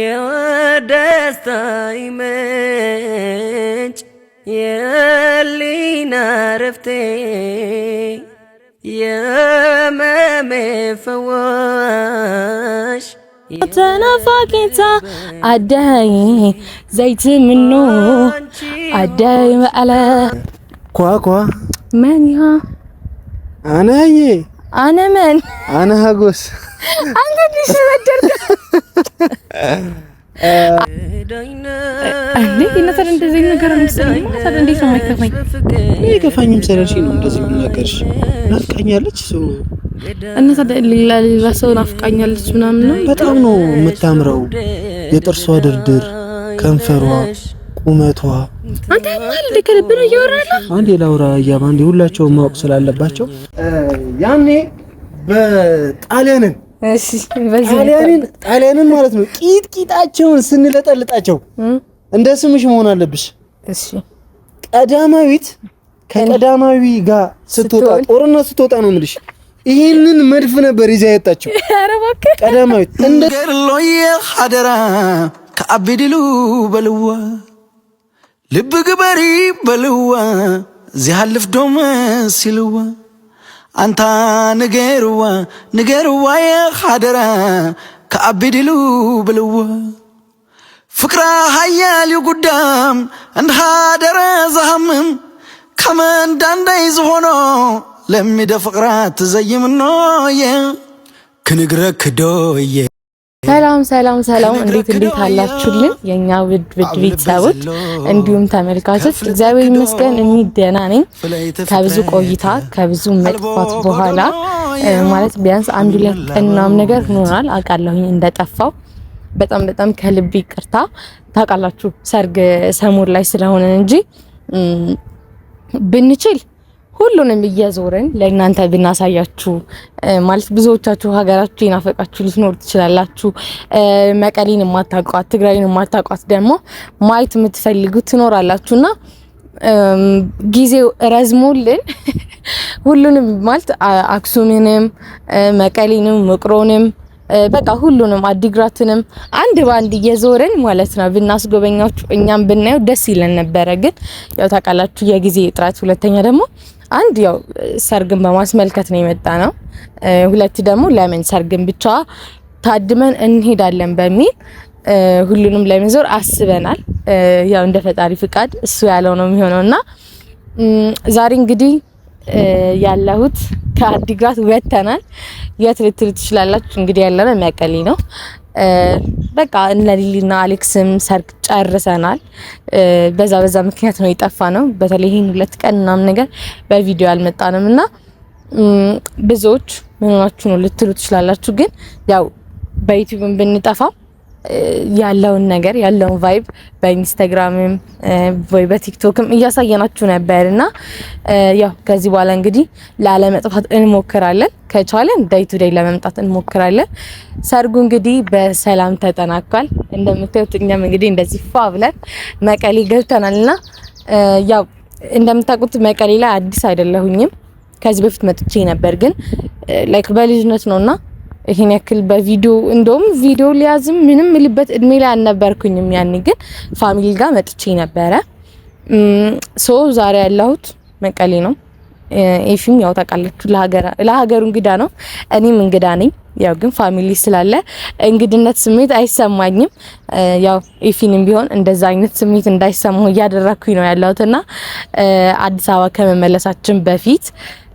የደስታዬ ምንጭ የህሊና እረፍቴ የህመሜ ፈዋሽ ተናፋቂታ አዳይ ዘይት ምኖ አዳይ ወአላ ኳኳ ማንያ አናዬ አነመን አና ሀጎስ አንተ ዲሽ ወደርክ እንዴ ይነተር እንደዚህ ነገር አምስለኝ ማለት እንዴት ነው የማይከፋኝ? ከፋኝም ሰረሽ ነው እንደዚህ ምናገርሽ ናፍቃኛለች ሰው እና ታዲያ ሌላ ሰው ናፍቃኛለች ምናምን ነው። በጣም ነው የምታምረው። የጥርሷ ድርድር፣ ከንፈሯ፣ ቁመቷ አንተ ማለት ለከለብ ነው እያወራለህ። አንዴ ላውራ እያባ አንዴ ሁላቸውም ማወቅ ስላለባቸው ያኔ በጣሊያንን እሺ በዚህ ጣሊያንን ማለት ነው ቂጣቸውን ስንለጠልጣቸው እንደ ስምሽ መሆን አለብሽ። እሺ ቀዳማዊት ከቀዳማዊ ጋር ስትወጣ ጦርነት ስትወጣ ነው የምልሽ ይሄንን መድፍ ነበር ይዛ ያጣቸው። ኧረ እባክህ ቀዳማዊት እንደ ገርሎዬ ሀደራ ከአብድሉ በልዋ ልብ ግበሪ በልዋ ዚያልፍ ዶም ሲልዋ አንታ ንገርዋ የሀደራ ከአብድሉ በልዋ ፍቅራ ሀያል ይጉዳም እንደ ሀደራ ዘሃምም ከመንዳንዳይ ዝሆኖ ለሚደፍቅራት ዘይምኖየ ክንግረክ ዶየ ሰላም እንዴት አላችሁልን የኛ ውድ ቤተሰቦች እንዲሁም ተመልካቾች? እግዚአብሔር ይመስገን እኔ ደህና ነኝ። ከብዙ ቆይታ ከብዙ መጥፋት በኋላ ማለት ቢያንስ አንድ ሁለት ቀን ምናምን ነገር ሆኗል አውቃለሁኝ እንደጠፋው። በጣም ከልብ ይቅርታ። ታውቃላችሁ ሰርግ ሰሞን ላይ ስለሆነ እንጂ ብንችል ሁሉንም እየዞርን ለእናንተ ብናሳያችሁ ማለት ብዙዎቻችሁ ሀገራችሁ ይናፈቃችሁ ልትኖር ትችላላችሁ። መቀሌን የማታውቋት ትግራይን የማታውቋት ደግሞ ማየት የምትፈልጉት ትኖራላችሁና ጊዜው ረዝሞልን ሁሉንም ማለት አክሱምንም መቀሌንም ምቅሮንም በቃ ሁሉንም አዲግራትንም አንድ ባንድ እየዞርን ማለት ነው ብናስጎበኛችሁ እኛም ብናየው ደስ ይለን ነበረ። ግን ያው ታውቃላችሁ የጊዜ እጥረት፣ ሁለተኛ ደግሞ አንድ ያው ሰርግን በማስመልከት ነው የመጣ ነው፣ ሁለት ደግሞ ለምን ሰርግን ብቻ ታድመን እንሄዳለን በሚል ሁሉንም ለመዞር አስበናል። ያው እንደ ፈጣሪ ፍቃድ እሱ ያለው ነው የሚሆነውና ዛሬ እንግዲህ ያለሁት ከአዲግራት ወጥተናል። የት ልትሉ ትችላላችሁ? እንግዲህ ያለነው መቀሌ ነው። በቃ እነ ሊሊና አሌክስም ሰርግ ጨርሰናል። በዛ ምክንያት ነው የጠፋ ነው። በተለይ ይሄን ሁለት ቀን ምናምን ነገር በቪዲዮ አልመጣንም እና ብዙዎች ምን ሆናችሁ ነው ልትሉ ትችላላችሁ። ግን ያው በዩቲዩብም ብንጠፋ ያለውን ነገር ያለውን ቫይብ በኢንስታግራምም ወይ በቲክቶክም እያሳየናችሁ ነበርና ያው ከዚህ በኋላ እንግዲህ ላለመጥፋት እንሞክራለን። ከቻለን ዳይ ቱ ዳይ ለመምጣት እንሞክራለን። ሰርጉ እንግዲህ በሰላም ተጠናቋል። እንደምታዩት እኛም እንግዲህ እንደዚህ ፋ ብለን መቀሌ ገብተናልና ያው እንደምታውቁት መቀሌ ላይ አዲስ አይደለሁኝም። ከዚህ በፊት መጥቼ ነበር ግን ላይክ በልጅነት ነውና ይሄን ያክል በቪዲዮ እንደውም ቪዲዮ ሊያዝም ምንም ልበት እድሜ ላይ አልነበርኩኝም። ያኔ ግን ፋሚሊ ጋር መጥቼ ነበረ። ዛሬ ያለሁት መቀሌ ነው። ኤፊም ያው ታውቃላችሁ ለሀገሩ እንግዳ ነው፣ እኔም እንግዳ ነኝ። ያው ግን ፋሚሊ ስላለ እንግድነት ስሜት አይሰማኝም። ያው ኤፊንም ቢሆን እንደዛ አይነት ስሜት እንዳይሰማው እያደረኩኝ ነው ያለሁትና አዲስ አበባ ከመመለሳችን በፊት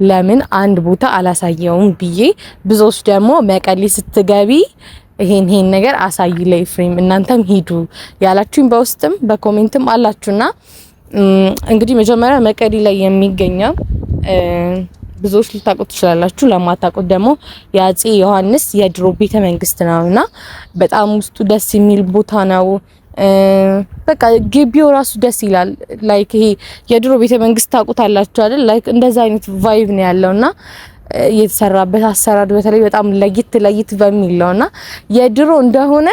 ለምን አንድ ቦታ አላሳየውም ብዬ ብዙዎች ደግሞ መቀሌ ስትገቢ ይሄን ነገር አሳይ ለኤፍሬም እናንተም ሂዱ ያላችሁኝ በውስጥም በኮሜንትም አላችሁና እንግዲህ መጀመሪያ መቀሌ ላይ የሚገኘው ብዙዎች ልታውቁት ትችላላችሁ። ለማታውቁት ደግሞ የአፄ ዮሐንስ የድሮ ቤተ መንግስት ነውና በጣም ውስጡ ደስ የሚል ቦታ ነው። በቃ ግቢው ራሱ ደስ ይላል። ላይክ ይሄ የድሮ ቤተ መንግስት ታውቁታላችሁ አይደል? ላይክ እንደዛ አይነት ቫይብ ነው ያለውና የተሰራበት አሰራር በተለይ በጣም ለይት በሚል ነውና የድሮ እንደሆነ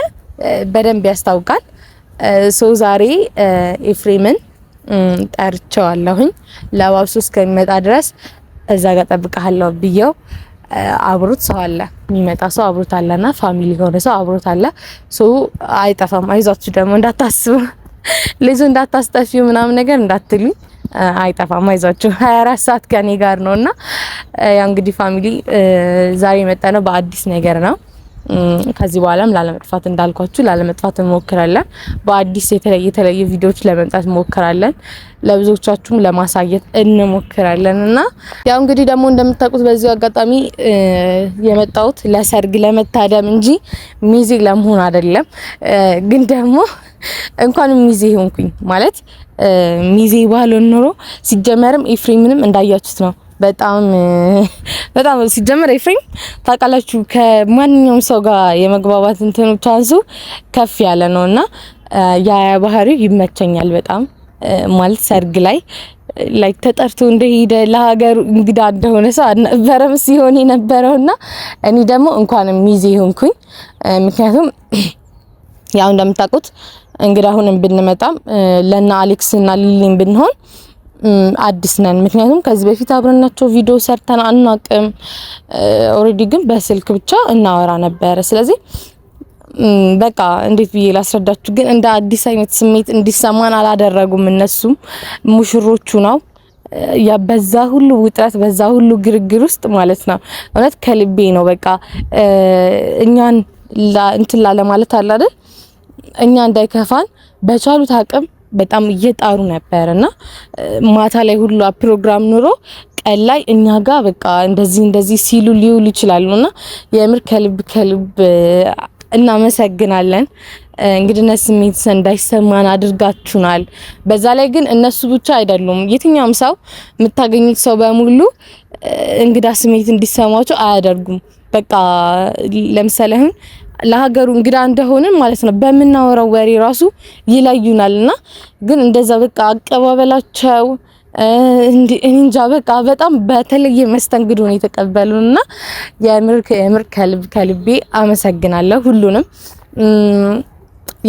በደንብ ያስታውቃል። ዛሬ ኤፍሬምን ጠርቼዋለሁኝ ለባብሶ እስከሚመጣ ድረስ እዛ ጋር ጠብቀሃለሁ ብየው አብሮት ሰው አለ የሚመጣ ሰው አብሮት አለና ፋሚሊ ሆነ ሰው አብሮት አለ ሶ አይጠፋም። አይዟችሁ ደግሞ እንዳታስቡ ልጁ እንዳታስጠፊው ምናምን ነገር እንዳትሉኝ አይጠፋም። አይዟችሁ 24 ሰዓት ከኔ ጋር ነውና ያው እንግዲህ ፋሚሊ ዛሬ የመጣነው በአዲስ ነገር ነው። ከዚህ በኋላም ላለመጥፋት እንዳልኳችሁ ላለመጥፋት እንሞክራለን። በአዲስ የተለየ ቪዲዮዎች ለመምጣት እንሞክራለን። ለብዙዎቻችሁም ለማሳየት እንሞክራለንና ያው እንግዲህ ደግሞ እንደምታውቁት በዚህ አጋጣሚ የመጣሁት ለሰርግ ለመታደም እንጂ ሚዜ ለመሆን አይደለም። ግን ደግሞ እንኳን ሚዜ ሆንኩኝ ማለት ሚዜ ባልሆን ኖሮ ሲጀመርም ኤፍሬምንም እንዳያችሁት ነው። በጣም ሲጀመር ኤፍሬም ታውቃላችሁ ከማንኛውም ሰው ጋር የመግባባት እንትኑ ቻንሱ ከፍ ያለ ነውና ያ ባህሪው ይመቸኛል በጣም ማለት ሰርግ ላይ ላይክ ተጠርቶ እንደሄደ ለሀገሩ እንግዳ እንደሆነ ሰው አነበረም ሲሆን የነበረውና እኔ ደግሞ እንኳን ሚዜ ሆንኩኝ። ምክንያቱም ያው እንደምታውቁት እንግዳ ሆነን ብንመጣም ለና አሌክስ እና ሊሊን ብንሆን አዲስ ነን። ምክንያቱም ከዚህ በፊት አብረናቸው ቪዲዮ ሰርተን አናውቅም። ኦሬዲ ግን በስልክ ብቻ እናወራ ነበር። ስለዚህ በቃ እንዴት ብዬ ላስረዳችሁ፣ ግን እንደ አዲስ አይነት ስሜት እንዲሰማን አላደረጉም። እነሱም ሙሽሮቹ ነው ያ በዛ ሁሉ ውጥረት በዛ ሁሉ ግርግር ውስጥ ማለት ነው። እውነት ከልቤ ነው በቃ እኛን እንትን ላለ ማለት አለ አይደል እኛ እንዳይከፋን በቻሉት አቅም በጣም እየጣሩ ነበርና ማታ ላይ ሁሉ ፕሮግራም ኑሮ ቀን ላይ እኛ ጋር በቃ እንደዚህ ሲሉ ሊውል ይችላሉና የምር ከልብ እናመሰግናለን። እንግዲህ ስሜት እንዳይሰማን አድርጋችሁናል። በዛ ላይ ግን እነሱ ብቻ አይደሉም፣ የትኛውም ሰው የምታገኙት ሰው በሙሉ እንግዳ ስሜት እንዲሰማቸው አያደርጉም። በቃ ለምሳሌ አሁን ለሀገሩ እንግዳ እንደሆነ ማለት ነው በመናወራው ወሬ ራሱ ይለዩናልና ግን እንደዛ በቃ አቀባበላቸው እንጃ በቃ በጣም በተለየ መስተንግዶ ነው የተቀበሉና የምር ከልቤ አመሰግናለሁ ሁሉንም።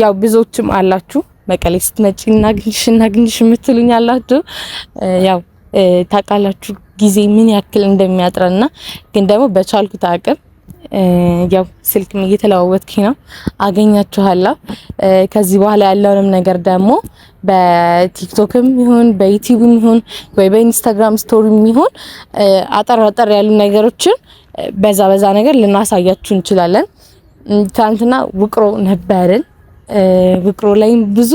ያው ብዙዎችም አላችሁ መቀሌ ስትመጪ እናግኝሽ የምትሉኝ አላችሁ። ያው ታውቃላችሁ ጊዜ ምን ያክል እንደሚያጥረና ግን ደግሞ በቻልኩት አቅም ያው ስልክም እየተለዋወጥኩኝ ነው አገኛችኋለሁ። ከዚህ በኋላ ያለውንም ነገር ደግሞ በቲክቶክም ይሁን በዩቲዩብም ይሁን ወይ በኢንስታግራም ስቶሪም ይሁን አጠር ያሉ ነገሮችን በዛ ነገር ልናሳያችሁ እንችላለን። ትናንትና ውቅሮ ነበርን። ውቅሮ ላይም ብዙ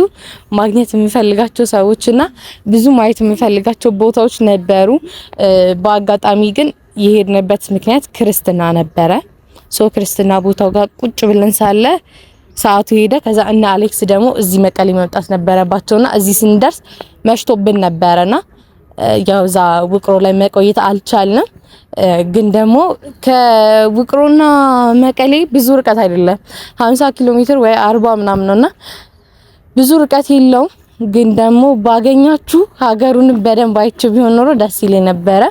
ማግኘት የምፈልጋቸው ሰዎችና ብዙ ማየት የምፈልጋቸው ቦታዎች ነበሩ። በአጋጣሚ ግን የሄድንበት ምክንያት ክርስትና ነበረ። ክርስትና ቦታው ጋር ቁጭ ብለን ሳለ ሰዓቱ ሄደ። ከዛ እና አሌክስ ደግሞ እዚህ መቀሌ መምጣት ነበረባቸውና እዚህ ስንደርስ መሽቶብን ነበርና ያው ዛ ውቅሮ ላይ መቆየት አልቻልንም። ግን ደግሞ ከውቅሮና መቀሌ ብዙ ርቀት አይደለም 50 ኪሎ ሜትር ወይ 40 ምናምን ነውና ብዙ ርቀት የለውም። ግን ደግሞ ባገኛችሁ ሀገሩን በደንብ አይቼ ቢሆን ኖሮ ደስ ይለኝ ነበረ።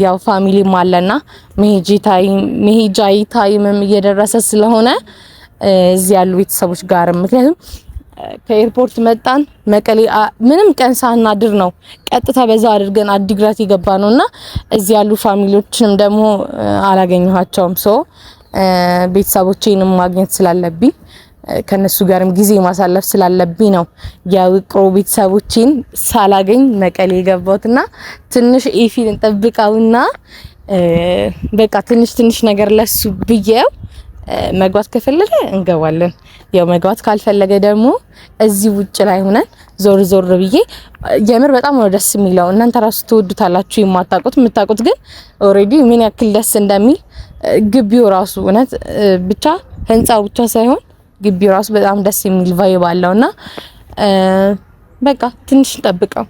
ያው ፋሚሊም አለና መሄጃ ታይምም እየደረሰ ስለሆነ እዚህ ያሉ ቤተሰቦች ጋር ምክንያቱም ከኤርፖርት መጣን መቀሌ ምንም ቀን ሳናድር ነው ቀጥታ በዛ አድርገን አዲግራት የገባ ነውና እዚህ ያሉ ፋሚሊዎችንም ደግሞ አላገኘኋቸውም። ቤተሰቦቼንም ማግኘት ስላለብኝ ከነሱ ጋርም ጊዜ ማሳለፍ ስላለብኝ ነው የውቅሮ ቤተሰቦቼን ሳላገኝ መቀሌ የገባሁትና ትንሽ ኤፊን እንጠብቃውና በቃ ትንሽ ነገር ለሱ ብዬው መግባት ከፈለገ እንገባለን። ያው መግባት ካልፈለገ ደግሞ እዚህ ውጭ ላይ ሆነን ዞር ብዬ የምር በጣም ነው ደስ የሚለው። እናንተ ራሱ ትወዱታላችሁ የምታውቁት ግን ኦሬዲ ምን ያክል ደስ እንደሚል ግቢው ራሱ እውነት ብቻ ህንጻው ብቻ ሳይሆን ግቢው ራሱ በጣም ደስ የሚል ቫይብ አለውና በቃ ትንሽ እንጠብቀው።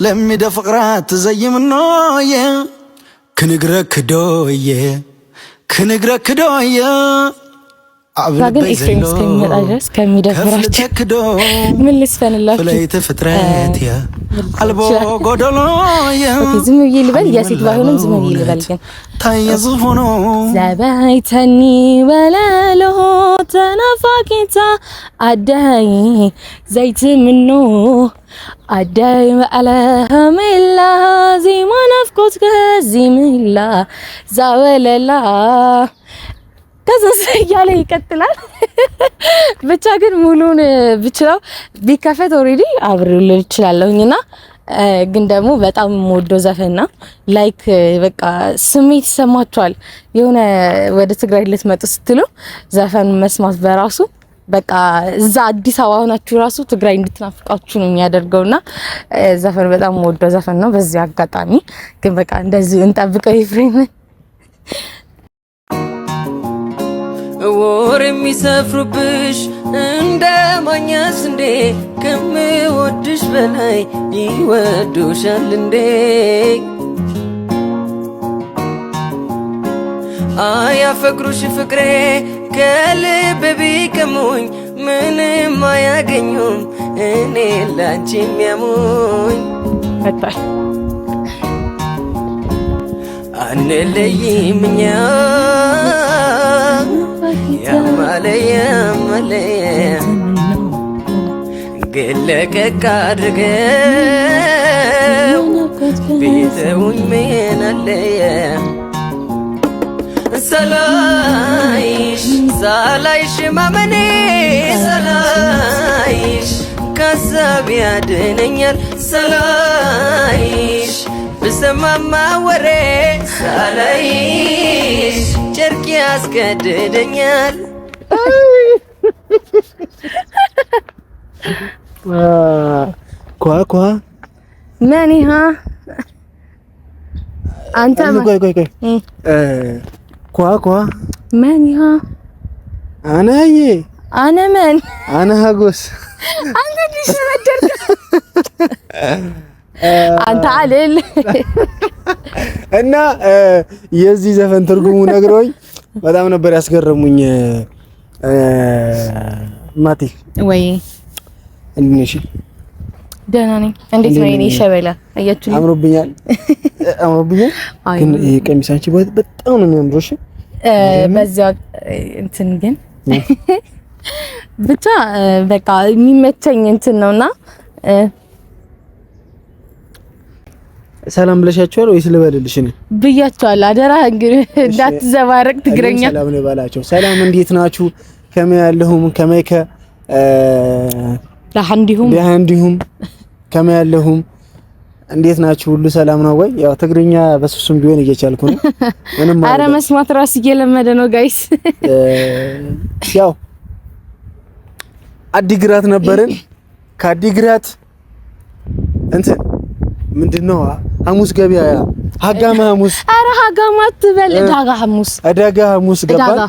ለሚደፍቅራት ዘይምኖየ ክንግረክዶየ ግን ኤፍሬም እስከሚመጣ ድረስ ከሚደፍራችሁ ምን ልስፈንላችሁ? ፍለይተ ፍጥረት ያ አልቦ ጎደሎ ዝም ብዬ ልበል የሴት ባይሆንም ዝም ብዬ ልበል ግን ታየዙፍ ሆኖ ዘባይተኒ ወለሎ ተናፋቂታ አዳይ ዘይት ምኖ አዳይ አለሚላ ዜማ ናፍቆት ከዚምላ ዛወለላ ከዛስ እያለ ይቀጥላል። ብቻ ግን ሙሉን ብቻው ቢከፈት ኦሬዲ አብሬው ልል እችላለሁኝና ግን ደግሞ በጣም የምወደው ዘፈን ነው። ላይክ በቃ ስሜት ይሰማችኋል የሆነ ወደ ትግራይ ልትመጡ ስትሉ ዘፈን መስማት በራሱ በቃ እዛ አዲስ አበባ ሆናችሁ ራሱ ትግራይ እንድትናፍቃችሁ ነው የሚያደርገውና ዘፈን በጣም የምወደው ዘፈን ነው። በዚህ አጋጣሚ ግን በቃ እንደዚህ እንጠብቀው ኤፍሬም ወር የሚሰፍሩብሽ እንደ ማኛስ እንዴ ከምወድሽ በላይ ይወዱሻል እንዴ አያፈቅሩሽ ፍቅሬ ከልብ ቢቀሙኝ ምንም አያገኙም እኔ ላንቺ የሚያሙኝ አንለይም እኛ ያማለየ ገለቀቅ አድርገው ቢተውኝ ምን አለየ ሳላይሽ ማመኔ ሳላይሽ ከሀሳብ ያድነኛል ሳላይሽ ብሰማማ ወሬ ሳላይሽ ጨርቅ ያስገድደኛል ኳ ማኒሃ አንተ ቆይ ኳ ማኒሃ አናዬ አነ ማን አነ ሀጎስ አንተ ዲሽ መደርክ አንተ አለል እና የዚህ ዘፈን ትርጉሙ ነግሮኝ በጣም ነበር ያስገረሙኝ። ማቲ ወይ እንዴሽ ደህና ነኝ። እንዴት ነው የኔ ሸበላ? አያችሁ አምሮብኛል። ግን ይሄ ቀሚስ አንቺ በጣም ነው የሚያምረው። እሺ በዛው እንትን ግን ብቻ በቃ የሚመቸኝ እንትን ነውና ሰላም ብለሻቸዋል ወይስ ልበልልሽ? እኔ ብያቸዋል። አደራ እንግዲህ እንዳትዘባረቅ ትግረኛ። ሰላም ነው ባላቸው። ሰላም እንዴት ናችሁ? ከመያለሁም ከመይከ ለሐንዲሁም ከመያለሁም እንዴት ናችሁ? ሁሉ ሰላም ነው ወይ? ያው ትግርኛ በሱስም ቢሆን እየቻልኩ ነው። ምንም ማለት አረ መስማት ራስ እየለመደ ነው ጋይስ። ያው አዲግራት ነበርን። ከአዲግራት እንትን ምንድነው ሐሙስ ገበያ ሀጋማ ሐሙስ። አረ ሀጋማ አትበል፣ ዕዳጋ ሐሙስ ገባን።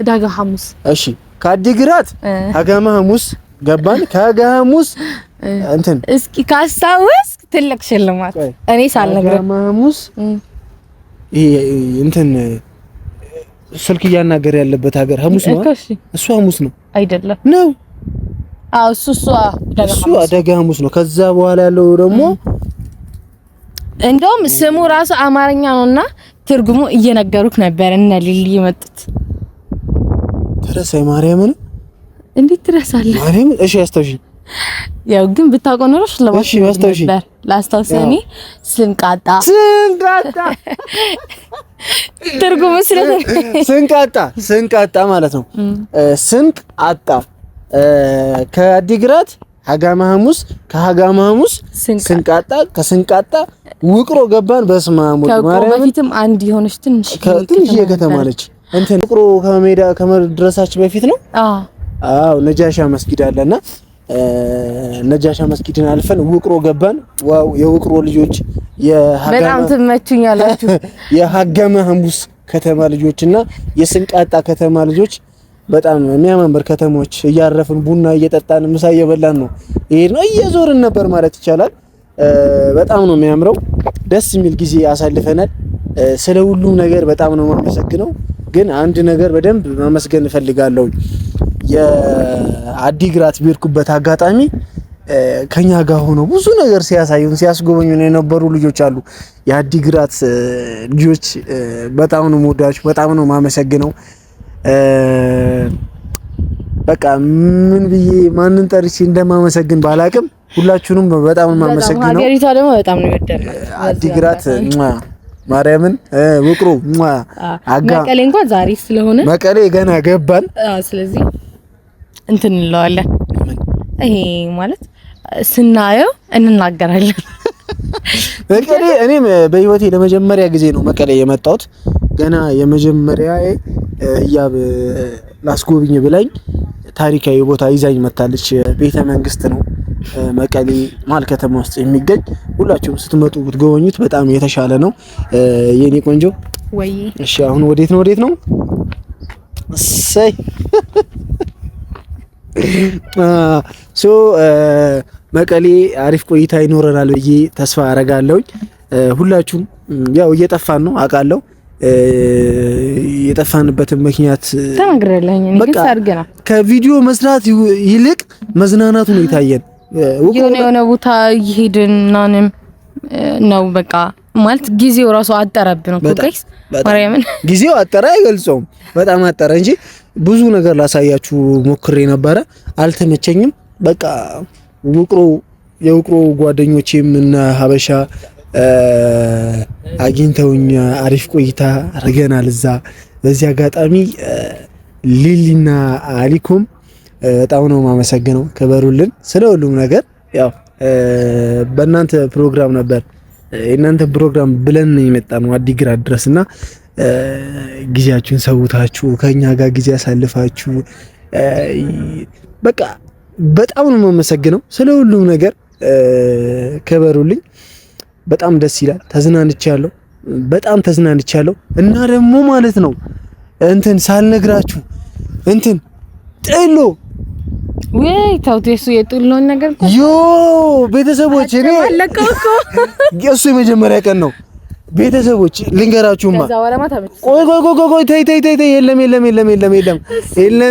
ዕዳጋ ሐሙስ እሺ። ከአዲግራት ሀጋማ ሐሙስ ገባን። ከሀጋ ሐሙስ እንትን እስኪ ካስታወስ ትልቅ ሽልማት እኔ ሳልነግርህ ሀጋማ ሐሙስ ይሄ እንትን ስልክ እያናገር ያለበት ሀገር ሐሙስ ነው። እሱ ሐሙስ ነው አይደለም ነው? አዎ እሱ ዕዳጋ ሐሙስ ነው። ከዛ በኋላ ያለው ደግሞ እንደውም ስሙ ራሱ አማርኛ ነውና ትርጉሙ እየነገሩክ ነበር። እነ ሊሊ የመጡት ተረሳይ ማርያምን እንዴት ትረሳለህ? ማርያምን እሺ ያስታውሽ። ያው ግን ብታውቀው ኖሮ ስለማሽ ነበር። ላስታውሰኝ ስንቃጣ ትርጉሙ ስንቃጣ ማለት ነው። ስንቃጣ ከአዲግራት ሀጋማ ሐሙስ፣ ከሀጋማ ሐሙስ ስንቃጣ፣ ከስንቃጣ ውቅሮ ገባን። በስመ አብ ማርያም በፊትም አንድ የሆነች ትንሽ ከተማ ነች። እንትን ውቅሮ ከሜዳ ከመድረሳችን በፊት ነው። አዎ ነጃሻ መስጊድ አለና ነጃሻ መስጊድን አልፈን ውቅሮ ገባን። ዋው የውቅሮ ልጆች በጣም ትመቹኛላችሁ። የሀጋማ ሐሙስ ከተማ ልጆችና የስንቃጣ ከተማ ልጆች በጣም የሚያማምር ከተሞች እያረፍን ቡና እየጠጣን ምሳ እየበላን ነው። ይሄ ነው እየዞርን ነበር ማለት ይቻላል። በጣም ነው የሚያምረው። ደስ የሚል ጊዜ አሳልፈናል። ስለ ሁሉም ነገር በጣም ነው የማመሰግነው። ግን አንድ ነገር በደንብ ማመስገን እፈልጋለሁ። የአዲግራት ቢርኩበት አጋጣሚ ከኛ ጋር ሆነው ብዙ ነገር ሲያሳዩን ሲያስጎበኙን የነበሩ ልጆች አሉ። የአዲግራት ልጆች በጣም ነው የምወዳችሁ፣ በጣም ነው የማመሰግነው። በቃ ምን ብዬ ማንን ጠርቼ እንደማመሰግን ባላቅም ሁላችሁንም በጣም ነው የማመሰግነው። ሀገሪቷ ደግሞ በጣም ነው የወደድነው። አዲግራት ማርያምን ውቅሩ አጋ መቀሌ እንኳን ዛሬ ስለሆነ መቀሌ ገና ገባን። ስለዚህ እንትን እንለዋለን። ይሄ ማለት ስናየው እንናገራለን። መቀሌ እኔም በህይወቴ ለመጀመሪያ ጊዜ ነው መቀሌ የመጣሁት። ገና የመጀመሪያ ህያብ ላስጎብኝ ብላኝ ታሪካዊ ቦታ ይዛኝ መታለች። ቤተ መንግስት ነው መቀሌ መሀል ከተማ ውስጥ የሚገኝ። ሁላችሁም ስትመጡ ብትጎበኙት በጣም የተሻለ ነው የኔ ቆንጆ። ወይ እሺ አሁን ወዴት ነው? እሰይ መቀሌ አሪፍ ቆይታ ይኖረናል ብዬ ተስፋ አረጋለሁ። ሁላችሁም ያው እየጠፋን ነው አውቃለሁ። የጠፋንበትን ምክንያት ተናግረለኝ እንግዲህ አድርገና ከቪዲዮ መስራት ይልቅ መዝናናቱ ነው የታየን። የሆነ ቦታ ይሄድን ናንም ነው በቃ ማለት ጊዜው ራሱ አጠረብን እኮ ጋይስ። ማርያምን ጊዜው አጠረ አይገልጸውም፣ በጣም አጠረ እንጂ ብዙ ነገር ላሳያችሁ ሞክሬ ነበረ፣ አልተመቸኝም። በቃ የውቅሮ ጓደኞቼም እና ሀበሻ አግኝተውኝ አሪፍ ቆይታ አድርገናል እዛ። በዚህ አጋጣሚ ሊሊና አሊኮም በጣም ነው የማመሰግነው። ከበሩልን ስለ ሁሉም ነገር። ያው በእናንተ ፕሮግራም ነበር የእናንተ ፕሮግራም ብለን የመጣነው አዲግራት ድረስና ጊዜያችሁን ሰውታችሁ ከኛ ጋር ጊዜ ያሳልፋችሁ በቃ በጣም ነው የማመሰግነው ስለ ሁሉም ነገር። ከበሩልኝ። በጣም ደስ ይላል። ተዝናንቻለሁ፣ በጣም ተዝናንቻለሁ። እና ደግሞ ማለት ነው እንትን ሳልነግራችሁ እንትን ጥሎ ወይ ታውቴሱ የጥሎን ነገር ቤተሰቦች እኔ እሱ የመጀመሪያ ቀን ነው። ቤተሰቦች ልንገራችሁማ። ቆይ ተይ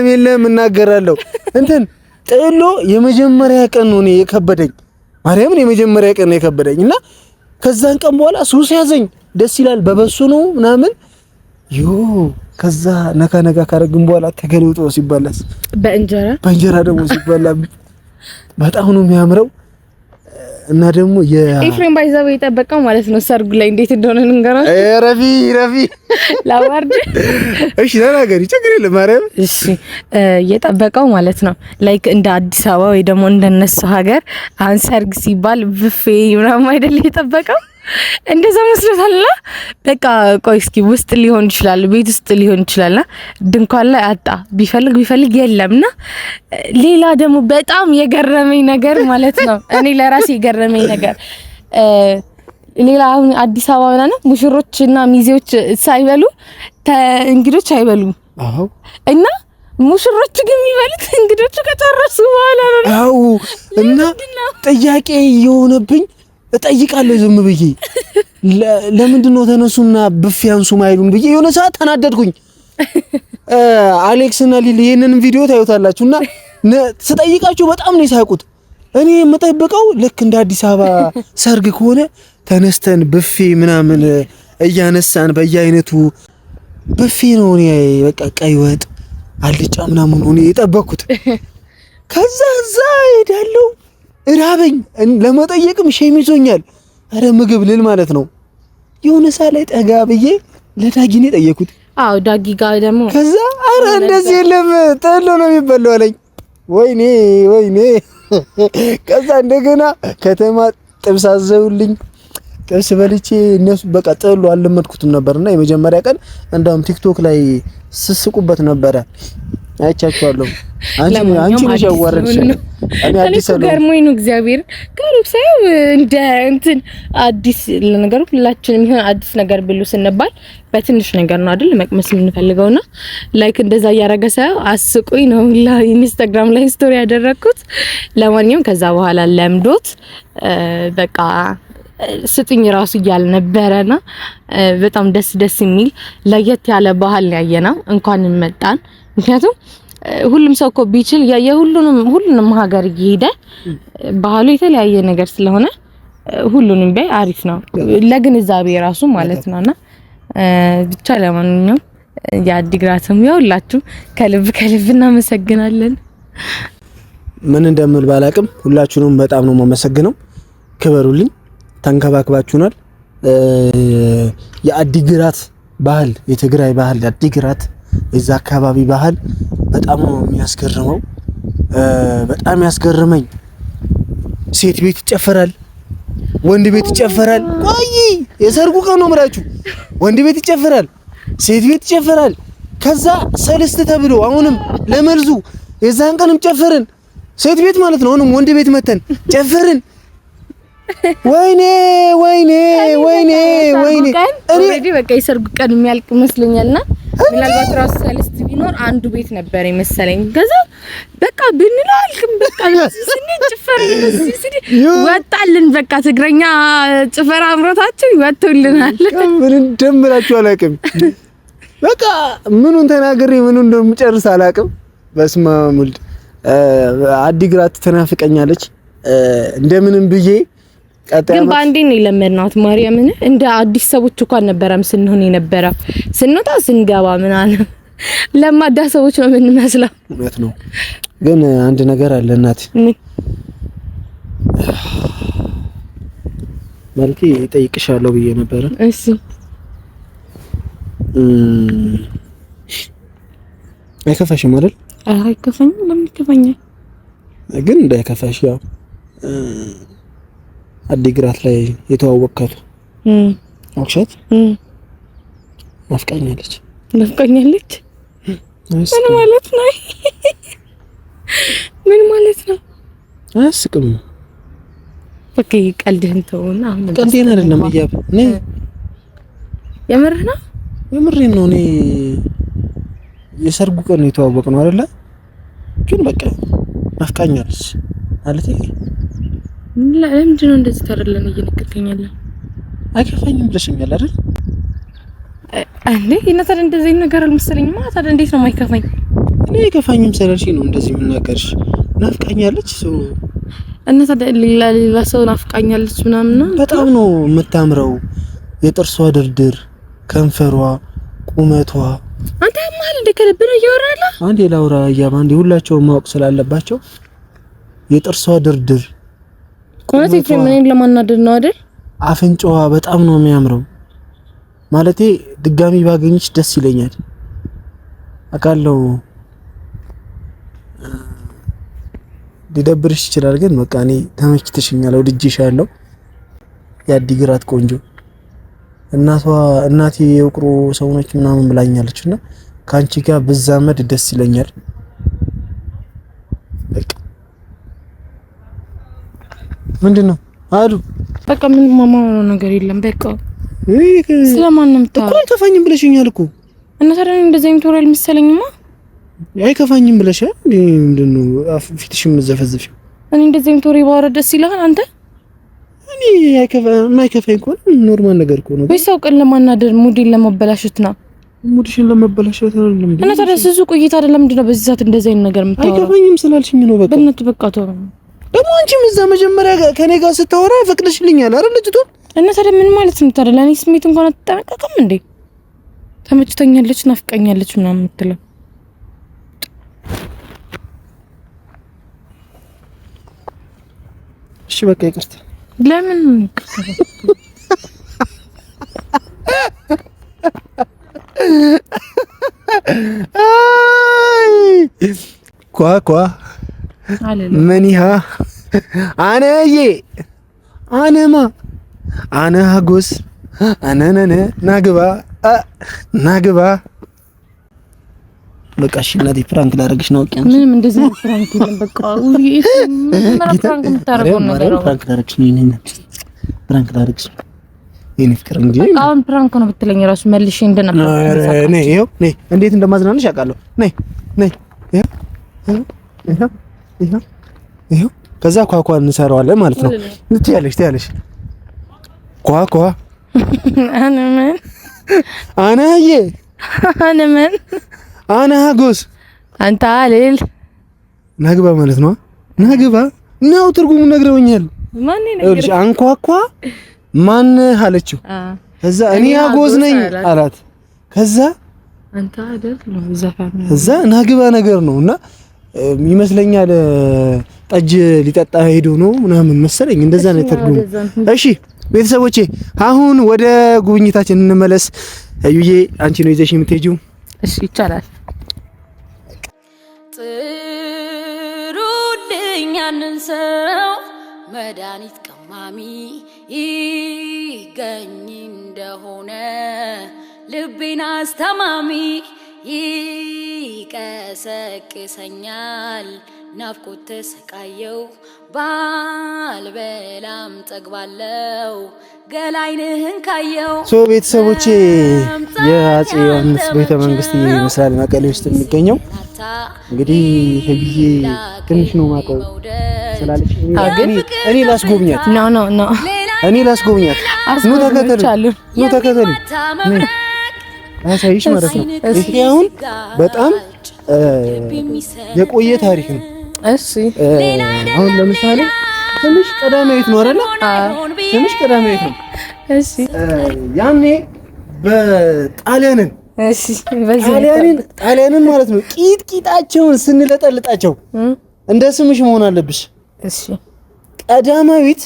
የለም እናገራለሁ። እንትን ጥሎ የመጀመሪያ ቀን ነው እኔ የከበደኝ። ማርያምን የመጀመሪያ ቀን ነው የከበደኝ እና ከዛን ቀን በኋላ ሱስ ያዘኝ። ደስ ይላል። በበሱ ነው ምናምን ከዛ ነካ ካረግን በኋላ ተገልብጦ ሲበላስ በእንጀራ ደግሞ ሲበላ በጣም ነው የሚያምረው። እና ደግሞ ኤፍሬም ባይዛው የጠበቀው ማለት ነው ሰርጉ ላይ እንዴት እንደሆነ እንገራው። ረፊ ላዋርድ። እሺ ተናገሪ፣ ችግር የለም ማርያም። እሺ የጠበቀው ማለት ነው ላይክ እንደ አዲስ አበባ ወይ ደግሞ እንደነሱ ሀገር አሁን ሰርግ ሲባል ብፌ ምናምን አይደል የጠበቀው? እንደዛ መስሎታል። በቃ ቆይ እስኪ ውስጥ ሊሆን ይችላል፣ ቤት ውስጥ ሊሆን ይችላልና ድንኳን ላይ አጣ ቢፈልግ የለምና። ሌላ ደግሞ በጣም የገረመኝ ነገር ማለት ነው እኔ ለራሴ የገረመኝ ነገር ሌላ አሁን አዲስ አበባ ምናምን ሙሽሮችና ሚዜዎች ሳይበሉ እንግዶች አይበሉም። አዎ እና ሙሽሮች ግን የሚበሉት እንግዶቹ ከተረሱ በኋላ ነው። አዎ እና ጥያቄ የሆነብኝ እጠይቃለሁ ዝም ብዬ ለምንድን ነው ተነሱና ብፌ አንሱ ማይሉን ብዬ የሆነ ሰዓት ተናደድኩኝ። አሌክስ እና ሊሊ ይሄንን ቪዲዮ ታዩታላችሁና ስጠይቃችሁ በጣም ነው የሳቁት። እኔ የምጠብቀው ልክ እንደ አዲስ አበባ ሰርግ ከሆነ ተነስተን ብፌ ምናምን እያነሳን በየአይነቱ ብፌ ነው እኔ በቃ ቀይ ወጥ አልጫ ምናምን ነው የጠበኩት። ከዛ እዛ ሄዳለሁ እራበኝ፣ ለመጠየቅም ሼም ይዞኛል። አረ ምግብ ልል ማለት ነው። የሆነ ሰዓት ላይ ጠጋ ብዬ ለዳጊ ነው ጠየኩት። አዎ ዳጊ ጋር ደግሞ ከዛ አረ እንደዚህ የለም ጥሎ ነው የሚበላው አለኝ። ወይኔ ከዛ እንደገና ከተማ ጥብስ አዘውልኝ። ጥብስ በልቼ እነሱ በቃ ጥሎ አልለመድኩትም ነበርና የመጀመሪያ ቀን እንደውም ቲክቶክ ላይ ስስቁበት ነበረ አይቻችኋለሁ። አንቺ ነሽ ያዋረድሽ። እኔ አዲስ ነው ገርሞኝ ነው እግዚአብሔር ጋሩክ ሳይው እንደ እንትን አዲስ ለነገሩ ሁላችንም ይሁን አዲስ ነገር ብሉ ስንባል በትንሽ ነገር ነው አይደል መቅመስ የምንፈልገውና ላይክ እንደዛ ያረገ ሳይው አስቁኝ ነው ኢንስታግራም ላይ ስቶሪ ያደረኩት። ለማንኛውም ከዛ በኋላ ለምዶት በቃ ስጥኝ ራሱ እያል ነበረና በጣም ደስ የሚል ለየት ያለ ባህል ያየና እንኳን መጣን። ምክንያቱም ሁሉም ሰው እኮ ቢችል ሁሉንም ሀገር እየሄደ ባህሉ የተለያየ ነገር ስለሆነ ሁሉንም ቢያይ አሪፍ ነው ለግንዛቤ ራሱ ማለት ነውና ብቻ ለማንኛውም የአዲግራትም ያውላችሁ ከልብ እናመሰግናለን። ምን እንደምል ባላቅም ሁላችሁንም በጣም ነው የማመሰግነው። ክበሩልኝ፣ ተንከባክባችሁናል። የአዲግራት ባህል የትግራይ ባህል የአዲግራት እዛ አካባቢ ባህል በጣም ነው የሚያስገርመው። በጣም ያስገርመኝ ሴት ቤት ይጨፈራል፣ ወንድ ቤት ይጨፈራል። ቆይ የሰርጉ ቀን ነው የምላችሁ። ወንድ ቤት ይጨፈራል፣ ሴት ቤት ይጨፈራል። ከዛ ሰለስት ተብሎ አሁንም ለመልዙ የዛን ቀንም ጨፈርን። ሴት ቤት ማለት ነው። አሁንም ወንድ ቤት መተን ጨፈርን። ወይኔ ኦሬዲ በቃ የሰርጉ ቀን የሚያልቅ መስሎኛልና ምናልባት ራሱ ሰለስት ቢኖር አንዱ ቤት ነበር የመሰለኝ። ከዛ በቃ ብንላልክም በቃ ስንጨፈር ወጣልን። በቃ ትግረኛ ጭፈራ አምሮታችን ወጥቶልናል። ምን እንደምላችሁ አላውቅም። በቃ ምኑን ተናግሬ ምኑን እንደምጨርስ አላውቅም። በስመ አብ ወልድ አዲግራት ትናፍቀኛለች እንደምንም ብዬ ግን ባንዴ ነው የለመድናት ማርያምን። እንደ አዲስ ሰዎች እንኳን ነበረም ስንሆን የነበረው ስንወጣ ስንገባ ምናምን ለማዳ ሰዎች ነው የምንመስለው። እውነት ነው። ግን አንድ ነገር አለ እናቴ መልኬ እጠይቅሻለሁ ብዬ ነበር። እሺ አይከፋሽም አይደል? አይከፋኝም። ለምን ይከፋኛል? ግን እንዳይከፋሽ ያው አዲግራት ላይ የተዋወቅካት አክሸት ናፍቃኛለች። ምን ማለት ነው? ምን ማለት ነው? አስቅም በቃ ቀልድህን ተውና አሁን ቀልዴን አይደለም እያብ ነኝ። የምርህ ነው? የምሬን ነው። እኔ የሰርጉ ቀን የተዋወቅነው አይደለ? ግን በቃ ናፍቃኛለች ማለት ለምንድን ነው እንደዚህ ታደርለኝ እየነገርከኛለህ? አይከፋኝም ብለሽኛል አይደል? አንዴ ይነታል እንደዚህ ነገር አልመሰለኝም። ታዲያ እንዴት ነው የማይከፋኝ? እኔ አይከፋኝም ስላልሽ ነው እንደዚህ የምናገርሽ። ናፍቃኛለች ሰው እና ታዲያ ሌላ ሰው ናፍቃኛለች ምናምን ነው። በጣም ነው የምታምረው። የጥርሷ ድርድር፣ ከንፈሯ፣ ቁመቷ አንተ ማል እንደከለብነ እያወራለ አንዴ ላውራ እያባ አንዴ ሁላቸውም ማወቅ ስላለባቸው የጥርሷ ድርድር ኮነት ፍሬምን ለማናደድ ነው አይደል? አፍንጫዋ በጣም ነው የሚያምረው። ማለቴ ድጋሚ ባገኝሽ ደስ ይለኛል። አቃለው ሊደብርሽ ይችላል፣ ግን በቃ እኔ ተመችተሽኛል፣ ወድጄሻለሁ። የአዲግራት ቆንጆ እናቴ የውቅሮ ሰውነች ምናምን ብላኛለችና ካንቺ ጋር ብዛመድ ደስ ይለኛል። በቃ ምንድነው አሉ በቃ ምን ማማው ነገር የለም። በቃ ስለማንም ታው እኮ አይከፋኝም ብለሽኛል እኮ እና ታዲያ እንደዚህ አይነት ወሬ አልመሰለኝማ። አይከፋኝም ብለሽ ምንድነው ፊትሽም ዘፈዘፊው? እኔ እንደዚህ አይነት ወሬ ባወራ ደስ ይላል አንተ? እኔ የማይከፋኝ እኮ ኖርማል ነገር እኮ ነው። ወይስ አውቀን ለማናደር ሙዲን ለማበላሸት ነው? ሙዲሽን ለማበላሸት አይደለም እንዴ? እና ታዲያ ስዙ ቆይታ አይደለም ምንድነው በዚህ ሰዓት እንደዚህ አይነት ነገር የምታወራው? አይከፋኝም ስላልሽኝ ነው። በቃ በእናትህ በቃ ተው። ደግሞ አንቺም እዛ መጀመሪያ ከኔ ጋር ስታወራ ፈቅደሽልኛል አይደል ልጅቷ? እና ታዲያ ምን ማለት ነው ታዲያ? ለኔ ስሜት እንኳን አትጠነቀቅም እንዴ? ተመችቶኛለች፣ ናፍቀኛለች ምናምን የምትለው እሺ በቃ ይቅርታ። ለምን ኳኳ መንሃ አነዬ አነማ አነ ሀጎስ አነነነ ናግባ በቃ እሺ እናቴ ፕራንክ ላደርግሽ ነው። ምንም እንደዚህ ፕራንክ የለም። በቃ ፕራንክ የምታደርገው ነገር ነው። ፕራንክ ላደርግሽ ነው። ፕራንክ ላደርግሽ የኔ ፍቅር እንጂ አሁን ፕራንክ ነው ብትለኝ ራሱ መልሼ እንደነበር ነይ ይኸው ነይ እንዴት እንደማዝናንሽ አውቃለሁ። ነይ ይኸው ከዛ ኳኳ እንሰራዋለን ማለት ነው። ትያለሽ ኳኳ አነመን አነዬ አነመን አነ ሀጎስ አንተ አልል ናግባ ማለት ነው። ናግባ ነው ትርጉሙ ነግረውኛል። ማን ነው እሺ አንኳኳ ማን አለችው? ከዛ እኔ አጎዝ ነኝ አላት። ከዛ አንተ አይደል ነው ዘፋኝ ከዛ ናግባ ነገር ነውና ይመስለኛል ጠጅ ሊጠጣ ሄዶ ነው ምናምን መሰለኝ እንደዛ ነው ትርጉሙ። እሺ ቤተሰቦቼ አሁን ወደ ጉብኝታችን እንመለስ። አዩዬ አንቺ ነው ይዘሽ የምትሄጂው? እሺ ይቻላል። ጥሩልኝ ያንን ሰው መድኃኒት ቀማሚ ይገኝ እንደሆነ ልቤን አስተማሚ ይቀሰቅሰኛል ናፍቆት ተሰቃየው ባልበላም ጠግባለው ገላይንህን ካየው። ቤተሰቦቼ የአፄ ዮሐንስ ቤተ መንግስት ይመስላል መቀሌ ውስጥ የሚገኘው። እንግዲህ ህብዬ ትንሽ ነው ማቀው ስላለች እኔ ላስጎብኛት ኖ እኔ ላስጎብኛት ኑ ተከተሉ አሳይሽ ማለት ነው። ይሄ አሁን በጣም የቆየ ታሪክ ነው። እሺ አሁን ለምሳሌ ትንሽ ቀዳማዊት ነው አይደል? ትንሽ ቀዳማዊት ነው። እሺ ያኔ በጣሊያንን እሺ በዚህ ጣሊያንን ማለት ነው ቂጣቸውን ስንለጠልጣቸው እንደ ስምሽ መሆን አለብሽ። እሺ ቀዳማዊት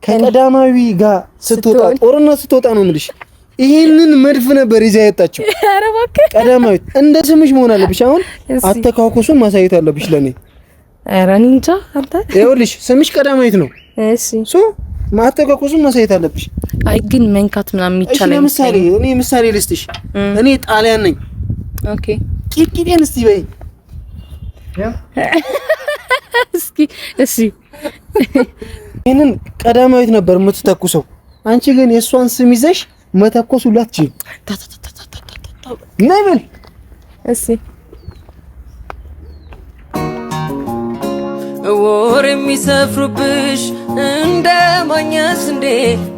ከቀዳማዊ ጋር ስትወጣ ጦርነት ስትወጣ ነው የምልሽ። ይሄንን መድፍ ነበር ይዛ ያጣቸው። ኧረ እባክህ ቀዳማዊት እንደ ስምሽ መሆን አለብሽ። አሁን አተካኩሱን ማሳየት አለብሽ ለኔ። ኧረ እኔ እንጃ አንተ ይኸውልሽ ስምሽ ቀዳማዊት ነው። እሺ ማተካኩሱን ማሳየት አለብሽ። አይ ግን መንካት ምናምን ይቻላል። ለምሳሌ እኔ ምሳሌ ልስጥሽ። እኔ ጣሊያን ነኝ። ኦኬ ቂጥቂጤን እስቲ በይ እስኪ እሺ ይሄንን ቀዳማዊት ነበር የምትተኩሰው። አንቺ ግን የሷን ስም ይዘሽ መተኮስ ሁሉ አትችይም። ነብል እሺ ወር የሚሰፍሩብሽ እንደ ማኛስ እንዴ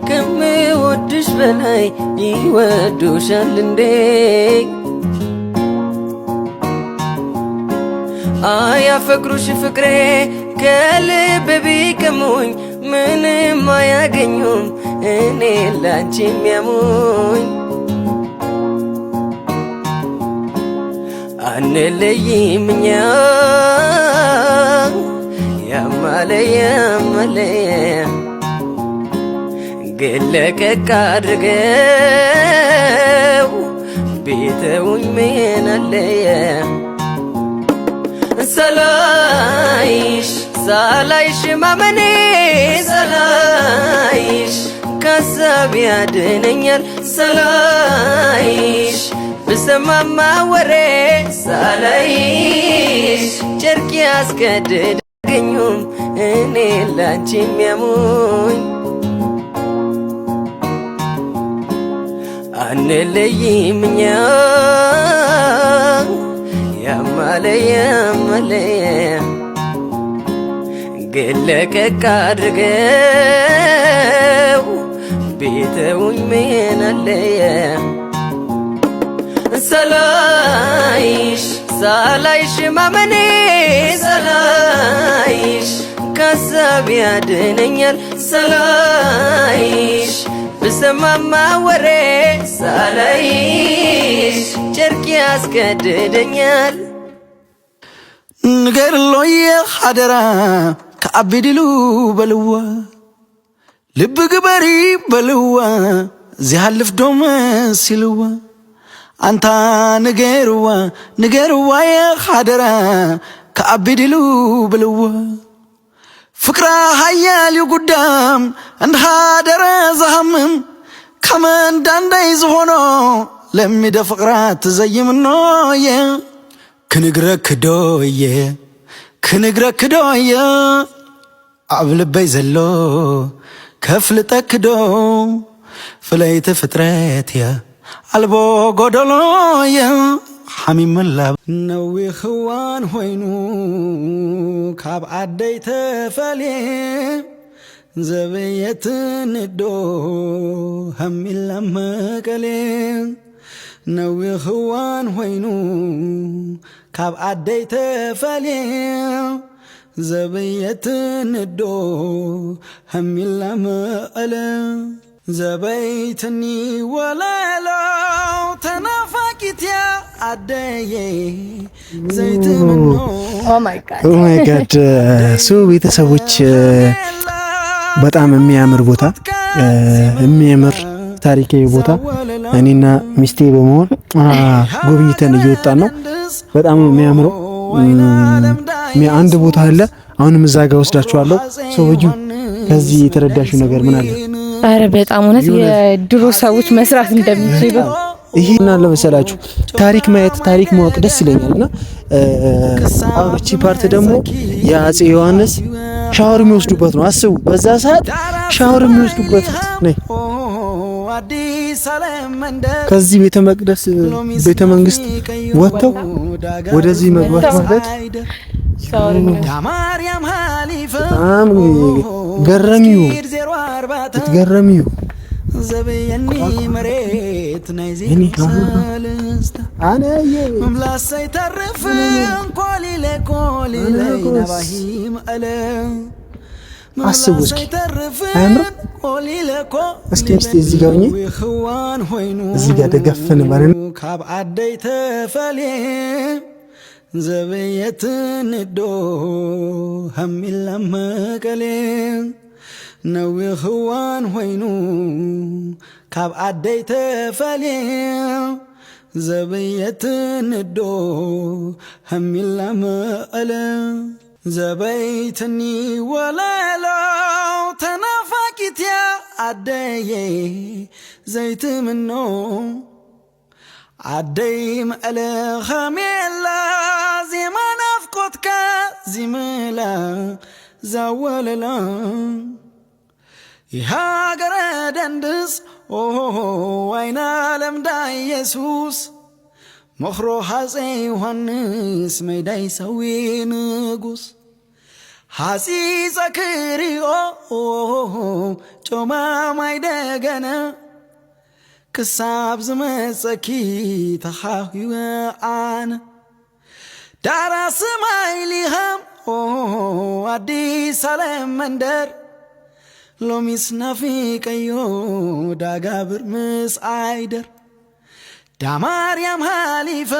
ከምወድሽ በላይ ይወዱሻል እንዴ አያፈቅሩሽ ፍቅሬ ከልብ ቢቀሙኝ ምንም አያገኙም እኔ ላንቺ የሚያሙኝ አንለይም እኛ ያማለየ ግን ለቀቅ አድርገው ቤተውኝ ምን አለየ ሳላይሽ ማመኔ ሳላይሽ ከሀሳብ ያድነኛል ሳላይሽ ብሰማማ ወሬ ሳላይሽ ጨርቅ ያስገድደኝም እኔ ላንቺ የሚያሙኝ አንለይም እኛ ያማለየ ግን ለቀቅ አድርገው ቤተውኝ ምን አለየ ሳላይሽ ማመኔ ሳላይሽ ከሀሳብ ያድነኛል ሳላይሽ ብሰማማ ወሬ ሳላይሽ ጨርቅ ያስገድደኛል ንገርሎየ ሀደራ ከአቢድሉ በልዋ ልብ ግበሪ በልዋ ዚሃልፍ ዶመ ሲልዋ አንታ ንገርዋ የሀደራ ከአቢድሉ በልዋ ፍቅራ ሃያል ይጉዳም እንደ ሀደረ ዘሃምም ከመንዳንዳይ ዝሆኖ ለሚደ ፍቅራ ትዘይምኖየ ክንግረክዶየ አብልበይ ዘሎ ከፍልጠክዶ ፍለይቲ ፍጥረትየ አልቦ ጎደሎየ ሓሚመላ ነዊኽዋን ሆይኑ ካብ ዓደይ ተፈልየ ዘበየትንዶ ሃሚላ መቀሌ ነዊኽዋን ሆይኑ ካብ ዓደይ ተፈልየ ዘበየት ንዶ هሚላ መቐለ ዘበይትኒ ወለለው ተናፋቂትያ ዓደየ ዘይትምኖ ኦ ማይ ጋድ ሶ ቤተሰቦች በጣም የሚያምር ቦታ የሚያምር ታሪካዊ ቦታ እኔና ሚስቴ በመሆን ጎብኝተን እየወጣን ነው። በጣም የሚያምረው አንድ ቦታ አለ። አሁንም እዛ ጋር ወስዳችኋለሁ። ሰው ወጁ ከዚህ የተረዳሽው ነገር ምን አለ? አረ በጣም እውነት የድሮ ሰዎች መስራት እንደሚችሉ ይሄና ለመሰላችሁ ታሪክ ማየት ታሪክ ማወቅ ደስ ይለኛልና አሁን እቺ ፓርት ደግሞ የአፄ ዮሐንስ ሻወር የሚወስዱበት ነው። አስቡ፣ በዛ ሰዓት ሻወር የሚወስዱበት ነው። ከዚህ ቤተ መቅደስ ቤተ መንግስት ወጥተው ወደዚህ መግባት ማለት በጣም ገረሚው ትገረሚው ዘበየኒ መሬት ናይ ዘይሰልስተ አነ መምላሰይ ተርፍ ኮሊለ ኮሊለ ነባሂም አለ አስቡ እስኪ አያምር? እስኪ እዚህ ጋር ሆኜ እዚህ ጋር ደገፈን ማለት ካብ ዓደይ ተፈልየ ዘበየት ንዶ هሚላ መቀለ ነዊሕ እዋን ሆይኑ ካብ ዓደይ ተፈልየ ዘበየት ንዶ هሚላ መቐለ ዘበይትኒ ወለለው ተናፋቂትያ ዓደየ ዘይትምኖ ዓደይ መቐለ ኸሜላ ዜማ ናፍቆትካ ዚምላ ዛወለላ የሃገረ ደንድስ ዋይና ለምዳ ኢየሱስ መኽሮ ሃፄ ዮሐንስ መይዳይ ሰዊ ንጉስ ሃፂፀ ክሪኦ ጮማ ማይደገነ ክሳብ ዝመፀኪ ተኻኺወ ኣነ ዳራስ ማይሊኸም አዲስ ዓለም መንደር ሎሚስ ናፊቀዮ ዳጋብር ምስ አይደር ዳማርያም ሃሊፈ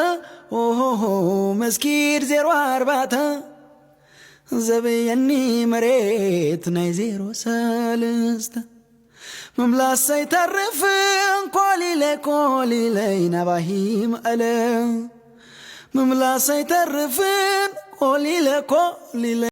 መስጊድ 04 ዘበየኒ መሬት ናይ 03 መምላሰይ ተርፍ ኮሊለ ኮሊለ ነባሂም አለ መምላሰይ ተርፍ ኮሊለ ኮሊለ